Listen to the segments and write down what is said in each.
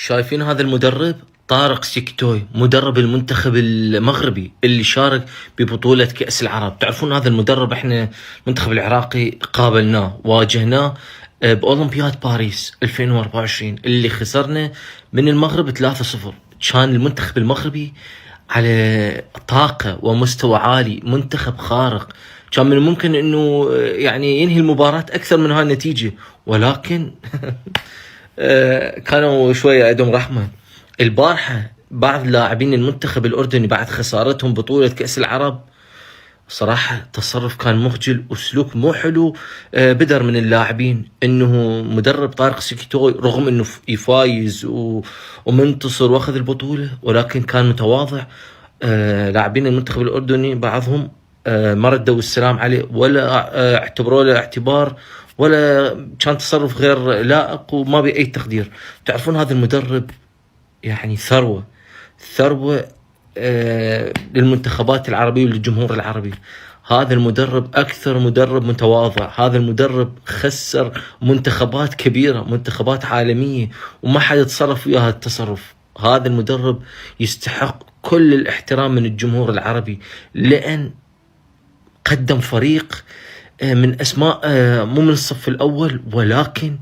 شايفين هذا المدرب طارق سيكتوي، مدرب المنتخب المغربي اللي شارك ببطولة كأس العرب. تعرفون هذا المدرب احنا المنتخب العراقي قابلناه واجهناه بأولمبياد باريس 2024 اللي خسرنا من المغرب 3-0. كان المنتخب المغربي على طاقة ومستوى عالي، منتخب خارق، كان من الممكن انه يعني ينهي المباراة اكثر من هاي النتيجة، ولكن كانوا شوية عندهم رحمة. البارحة بعض لاعبين المنتخب الأردني بعد خسارتهم بطولة كأس العرب صراحة تصرف كان مخجل وسلوك مو حلو بدر من اللاعبين. انه مدرب طارق سيكتوي رغم انه يفايز ومنتصر واخذ البطولة، ولكن كان متواضع. لاعبين المنتخب الأردني بعضهم ما ردوا السلام عليه ولا اعتبروا له اعتبار، ولا كان تصرف غير لائق وما بي اي تقدير. تعرفون هذا المدرب يعني ثروة للمنتخبات العربية وللجمهور العربي. هذا المدرب أكثر مدرب متواضع، هذا المدرب خسر منتخبات كبيرة، منتخبات عالمية، وما حد يتصرف وياه التصرف. هذا المدرب يستحق كل الاحترام من الجمهور العربي، لأن قدم فريق من أسماء مو من الصف الأول، ولكن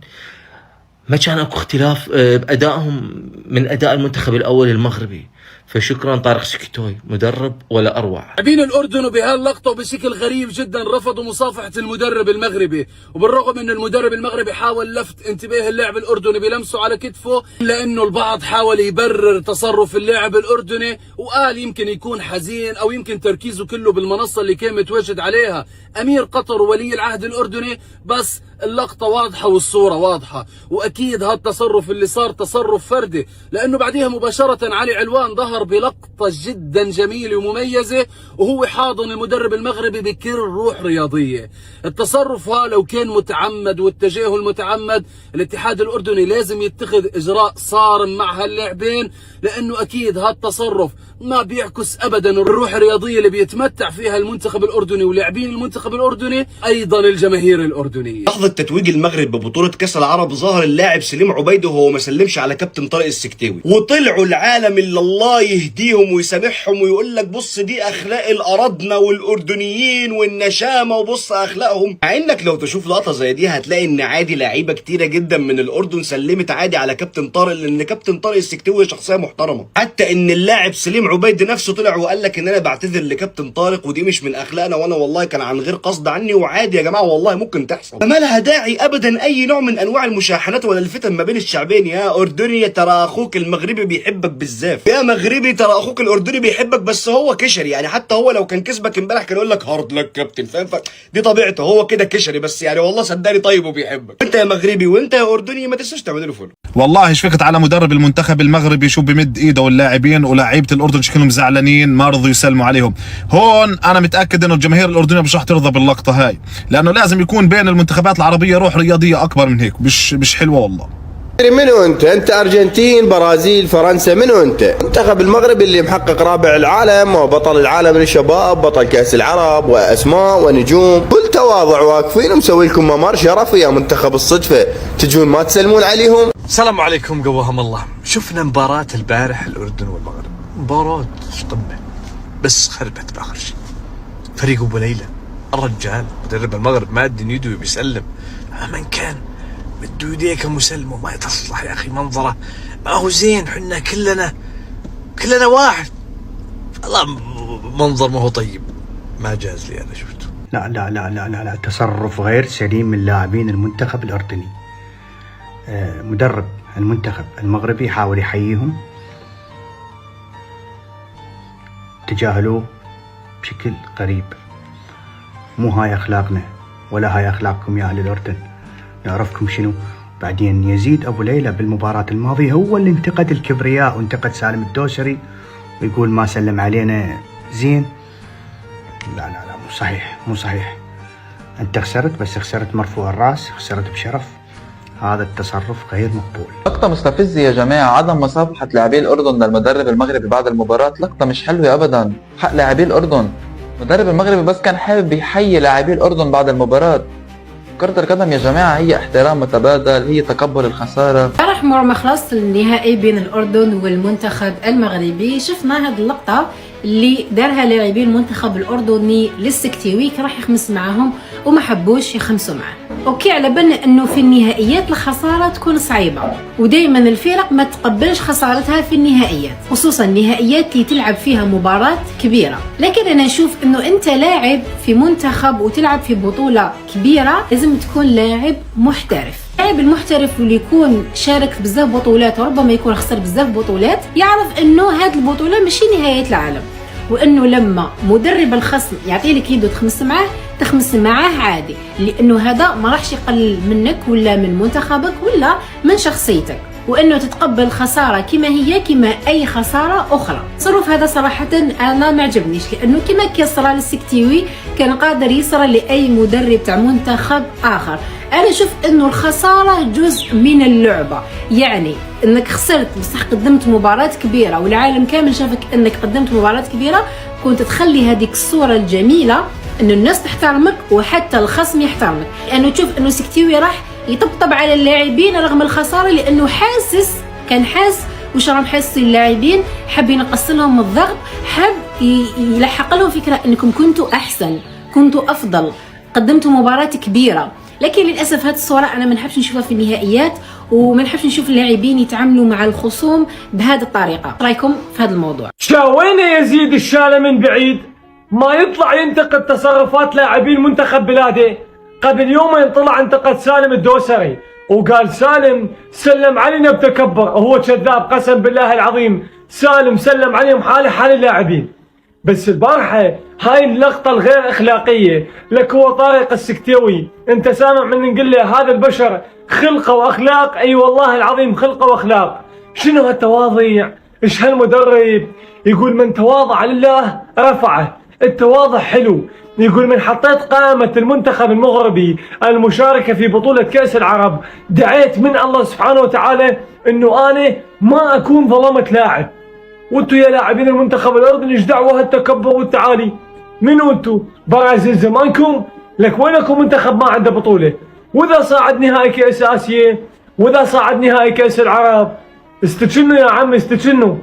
ما كان اكو اختلاف بأدائهم من أداء المنتخب الأول المغربي. فشكرا طارق سيكتوي، مدرب ولا أروع. لاعبين الأردن بهاللقطة بشكل غريب جدا رفضوا مصافحة المدرب المغربي، وبالرغم أن المدرب المغربي حاول لفت انتباه اللاعب الأردني بلمسه على كتفه، إلا أنه البعض حاول يبرر تصرف اللاعب الأردني وقال يمكن يكون حزين أو يمكن تركيزه كله بالمنصة اللي كان متواجد عليها أمير قطر وولي العهد الأردني. بس اللقطة واضحة والصورة واضحة، وأكيد هالتصرف اللي صار تصرف فردي، لأنه بعدها مباشرة علي علوان ظهر بلقطة جدا جميلة ومميزة وهو حاضن المدرب المغربي بكل روح رياضية. التصرف هذا لو كان متعمد والتجاهل متعمد، الاتحاد الأردني لازم يتخذ إجراء صارم مع هاللاعبين، لأنه أكيد هالتصرف ما بيعكس أبدا الروح الرياضية اللي بيتمتع فيها المنتخب الأردني ولاعبين المنتخب الأردني، أيضا الجماهير الأردنية. لحظة تتويج المغرب ببطولة كأس العرب ظهر اللاعب سليم عبيده وهو ما سلمش على كابتن طارق السكتاوي، وطلعوا العالم اللي الله يهديهم ويسامحهم ويقول لك بص دي أخلاق الأراضنة والأردنيين والنشامة وبص أخلاقهم. مع إنك لو تشوف لقطة زي دي هتلاقي إن عادي لعيبة كتيرة جدا من الأردن سلمت عادي على كابتن طارق، لأن كابتن طارق السكتاوي شخصية محترمة. حتى إن اللاعب سليم عبيد نفسه طلع وقال لك إن أنا بعتذر لكابتن طارق ودي مش من أخلاقنا، وأنا والله كان عن غير قصد عني، وعادي يا جماعة والله ممكن تحصل، فما لها داعي ابدا اي نوع من انواع المشاحنات ولا الفتن ما بين الشعبين. يا اردني ترى اخوك المغربي بيحبك بالزاف، يا مغربي ترى اخوك الاردني بيحبك، بس هو كشري يعني. حتى هو لو كان كسبك امبارح كان يقول لك هارد لك كابتن، فاهم؟ دي طبيعته، هو كده كشري بس يعني. والله صدقني طيب وبيحبك. انت يا مغربي وانت يا اردني ما تنساش تعملوا له فولو. والله شفقت على مدرب المنتخب المغربي شو بمد ايده واللاعبين، ولاعيبه الاردن شكلهم زعلانين ما رضوا يسلموا عليهم. هون انا متاكد انه الجماهير الاردنيه مش رح ترضى باللقطه هاي، لانه لازم يكون بين المنتخبات العربيه روح رياضيه اكبر من هيك. مش حلوه والله. منو انت ارجنتين برازيل فرنسا، منو انت؟ منتخب المغرب اللي محقق رابع العالم وبطل العالم للشباب، بطل كاس العرب واسماء ونجوم، كل تواضع واقفين ومسوي لكم ممر شرف يا منتخب الصدفه، تجون ما تسلمون عليهم. السلام عليكم قواهم الله. شفنا مباراة البارح الأردن والمغرب، مباراة قمة بس خربت بآخر شيء. فريق أبو ليلى الرجال مدرب المغرب ما ادن يده بيسلم من كان بده يديك مسلم وما يتصلح يا أخي. منظره ما هو زين، حنا كلنا واحد. الله منظر ما هو طيب، ما جاز لي أنا شفته. لا لا لا لا لا, لا. تصرف غير سليم من لاعبين المنتخب الأردني. مدرب المنتخب المغربي حاول يحييهم، تجاهلوه بشكل قريب. مو هاي أخلاقنا ولا هاي أخلاقكم يا أهل الأردن، نعرفكم شنو. بعدين يزيد أبو ليلى بالمباراة الماضية هو اللي انتقد الكبرياء وانتقد سالم الدوسري ويقول ما سلم علينا زين. لا لا لا مو صحيح. أنت خسرت، بس خسرت مرفوع الرأس، خسرت بشرف. هذا التصرف غير مقبول. لقطة مستفزة يا جماعة، عدم مصافحة لاعبي الأردن للمدرب المغربي بعد المباراة لقطة مش حلوة أبدا حق لاعبي الأردن. المدرب المغربي بس كان حابب يحيي لاعبي الأردن بعد المباراة، كرة القدم يا جماعة هي احترام متبادل، هي تقبل الخسارة. امبارح مرة خلاص النهائي بين الأردن والمنتخب المغربي شفنا هذه اللقطة اللي دارها لاعبين المنتخب الأردني للسكتيوي كان راح يخمس معاهم وما حبوش يخمسوا معاه. اوكي، على بالنا انه في النهائيات الخسارة تكون صعيبة ودائما الفرق ما تقبلش خسارتها في النهائيات، خصوصا النهائيات اللي تلعب فيها مباراة كبيرة. لكن انا نشوف انه انت لاعب في منتخب وتلعب في بطولة كبيرة لازم تكون لاعب محترف. اللاعب المحترف واللي يكون شارك في بزاف بطولات وربما يكون خسر بزاف بطولات يعرف انه هذه البطولة ماشي نهاية العالم، وانه لما مدرب الخصم يعطي لك يده تخمس معاه عادي، لانه هذا ما راحش يقلل منك ولا من منتخبك ولا من شخصيتك، وانه تتقبل خساره كما هي كما اي خساره اخرى. التصرف هذا صراحه انا ما عجبنيش، لانه كما كيصرى للسكتيوي كان قادر يصرى لاي مدرب تاع منتخب اخر. انا نشوف انه الخساره جزء من اللعبه، يعني انك خسرت بصح قدمت مباراه كبيره والعالم كامل شافك انك قدمت مباراه كبيره، كنت تخلي هذيك الصوره الجميله انه الناس تحترمك وحتى الخصم يحترمك. لانه تشوف انه سكتيوي راح يطبطب على اللاعبين رغم الخساره، لانه كان حاس وش راهم حاسين اللاعبين، حب ينقص لهم الضغط، حب يلحق لهم فكره انكم كنتوا احسن، كنتوا افضل، قدمتوا مباراه كبيره. لكن للاسف هذه الصوره انا ما نحبش نشوفها في النهائيات، وما نحبش نشوف اللاعبين يتعاملوا مع الخصوم بهذه الطريقه. رايكم في هذا الموضوع؟ وين يزيد الشالة من بعيد ما يطلع ينتقد تصرفات لاعبين منتخب بلاده؟ قبل يومين طلع انتقد سالم الدوسري وقال سالم سلم علينا بتكبر، وهو كذاب قسم بالله العظيم. سالم سلم عليهم حال اللاعبين. بس البارحة هاي اللقطة الغير اخلاقية لك هو طارق السكتيوي، انت سامع من نقول له هذا البشر خلقه واخلاق؟ اي والله العظيم خلقه واخلاق. شنو هالتواضع؟ ايش هالمدرب يقول من تواضع لله رفعه؟ التواضع حلو. يقول من حطيت قائمة المنتخب المغربي المشاركة في بطولة كأس العرب دعيت من الله سبحانه وتعالى انه انا ما اكون ظلمت لاعب. وانتو يا لاعبين المنتخب الاردني ايش دعوه هالتكبر والتعالي؟ منو انتو؟ برازيل زمانكم؟ لك وينكم منتخب ما عنده بطولة؟ واذا صعد نهائي كأس اسيا واذا صعد نهائي كأس العرب استكنوا يا عم استكنوا.